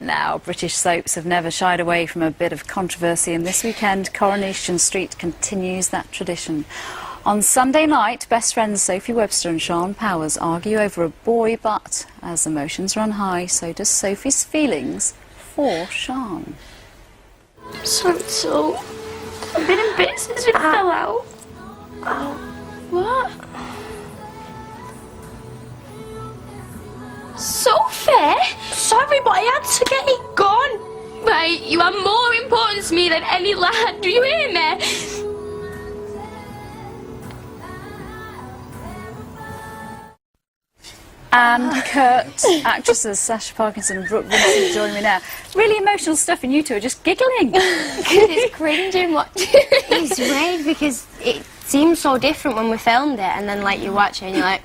Now, British soaps have never shied away from a bit of controversy, and this weekend Coronation Street continues that tradition. On Sunday night, best friends Sophie Webster and Sean Powers argue over a boy, but as emotions run high, so does Sophie's feelings for Sean. So, I've been in bits since we fell out. What? Sophie? Sorry, but I had to get it gone. Right, you are more important to me than any lad, do you hear me? And Kurt, actresses Sacha Parkinson and Brooke Vincent join me now. Really emotional stuff, and you two are just giggling. It's cringing watching. It's weird because it seems so different when we filmed it, and then like you watch it and you're like,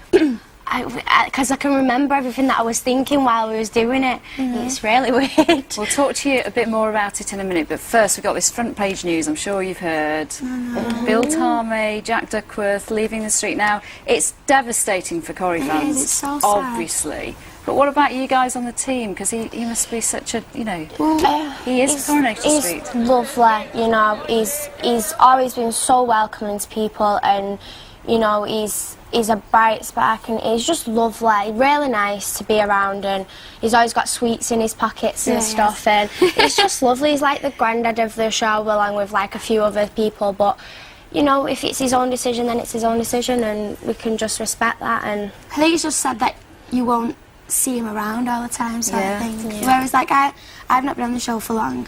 because I can remember everything that I was thinking while we was doing it. It's really weird. We'll talk to you a bit more about it in a minute, but first we've got this front page news I'm sure you've heard. Bill Tarmay, Jack Duckworth leaving the street. Now, it's devastating for Corrie fans, it's so sad. obviously. But what about you guys on the team? Because he must be such a, you know, he is Coronation Street. He's lovely, you know, he's always been so welcoming to people, and, you know, he's a bright spark, and he's just lovely, really nice to be around, and he's always got sweets in his pockets and stuff, and it's just lovely. He's like the granddad of the show along with like a few other people, but you know, if it's his own decision, then it's his own decision, and we can just respect that. And I think it's just sad that you won't see him around all the time, so I think. Yeah. Whereas like I've not been on the show for long,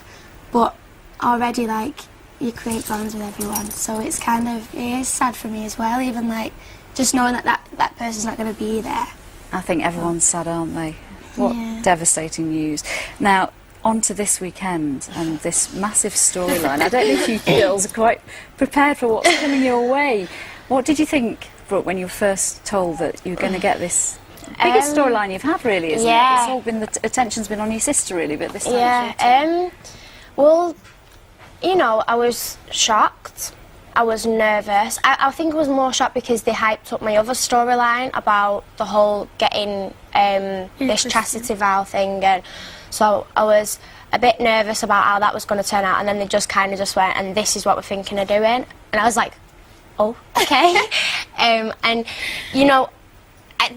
but already like you create bonds with everyone, so it's kind of, it is sad for me as well, even like just knowing that person's not going to be there. I think everyone's sad, aren't they? What devastating news. Now, on to this weekend and this massive storyline. I don't know if you girls are quite prepared for what's coming your way. What did you think, Brooke, when you were first told that you were going to get this biggest storyline you've had, really, isn't it? It's all been, the attention's been on your sister, really, but this time it's your turn. Well, you know, I was shocked. I was nervous. I think I was more shocked because they hyped up my other storyline about the whole getting this chastity vow thing, and so I was a bit nervous about how that was going to turn out, and then they just kind of just went, and this is what we're thinking of doing, and I was like, oh, okay. And, you know,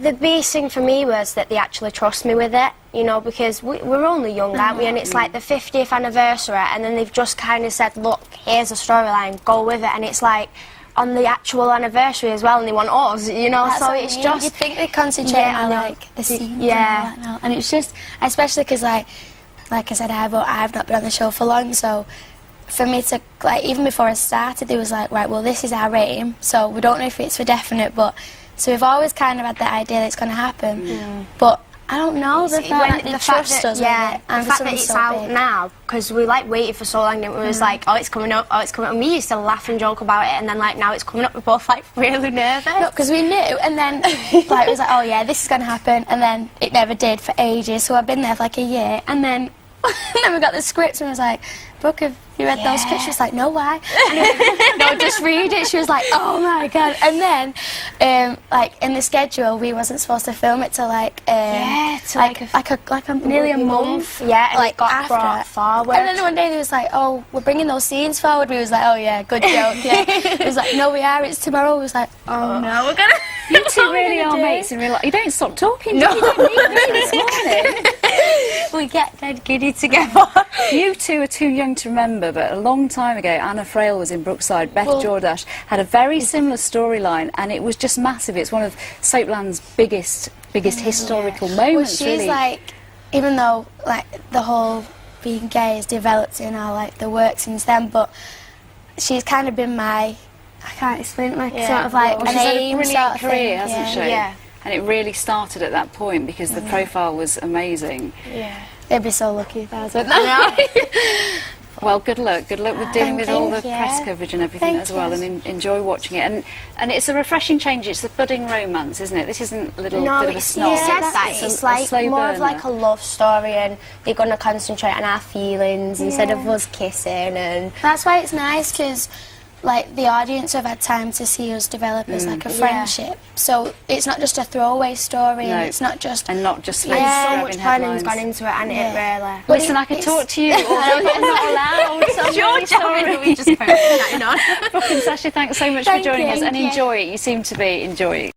the biggest thing for me was that they actually trust me with it, you know, because we're only young, aren't we? And it's like the 50th anniversary, and then they've just kind of said, look, here's a storyline, go with it, and it's like on the actual anniversary as well, and they want us, you know. That's so it's just, you think they concentrate on like the scene, and it's just, especially because like I said, I've not been on the show for long, so for me to, like, even before I started, they was like, right, well, this is our aim, so we don't know if it's for definite, but so we've always kind of had the idea that it's going to happen, but I don't know, the fact that trust us, and the fact that it's out now, because we like waited for so long, and it was like, oh, it's coming up, oh, it's coming up. Me used to laugh and joke about it, and then like now it's coming up, we're both like really nervous. No, because we knew, and then like it was like, oh yeah, this is going to happen, and then it never did for ages. So I've been there for like a year, and then we got the scripts, and I was like, Brooke, have you read those scripts? She was like, no, why? No, just read it. She was like, oh my god. And then, like in the schedule, we wasn't supposed to film it till like nearly a month. Yeah, and like it got after brought forward. And then one day they was like, oh, we're bringing those scenes forward. We was like, oh yeah, good joke. Yeah. It was like, no, we are. It's tomorrow. We was like, oh no, we're gonna. You two really are mates in real life. You don't stop talking. No, you don't need me this morning. We get dead giddy together. You two are too young to remember, but a long time ago, Anna Frail was in Brookside. Beth Jordash had a very similar storyline, and it was just massive. It's one of Soapland's biggest historical moments. Well, she's really. Like, even though like the whole being gay has developed in our like the work since then, but she's kind of been my, I can't explain it, like sort of like well, an she's had a aim brilliant sort of career, thing. hasn't she? Yeah. And it really started at that point because the profile was amazing. Yeah. They'd be so lucky if I was with them. Well, good luck. Good luck with dealing with all the you. press coverage and everything as well, and enjoy watching it. And it's a refreshing change. It's a budding romance, isn't it? This isn't a little bit of a snog. It's like more of like a love story, and they're going to concentrate on our feelings instead of us kissing. And that's why it's nice, because like the audience have had time to see us develop as like a friendship. So it's not just a throwaway story, and it's not just and not just so much planning's gone into it, and it really. But listen, I could talk to you, all day, but I'm not allowed. So I'm really sorry. We just put on. Brooke and Sacha, thanks so much for joining us, and enjoy it. You seem to be enjoying it.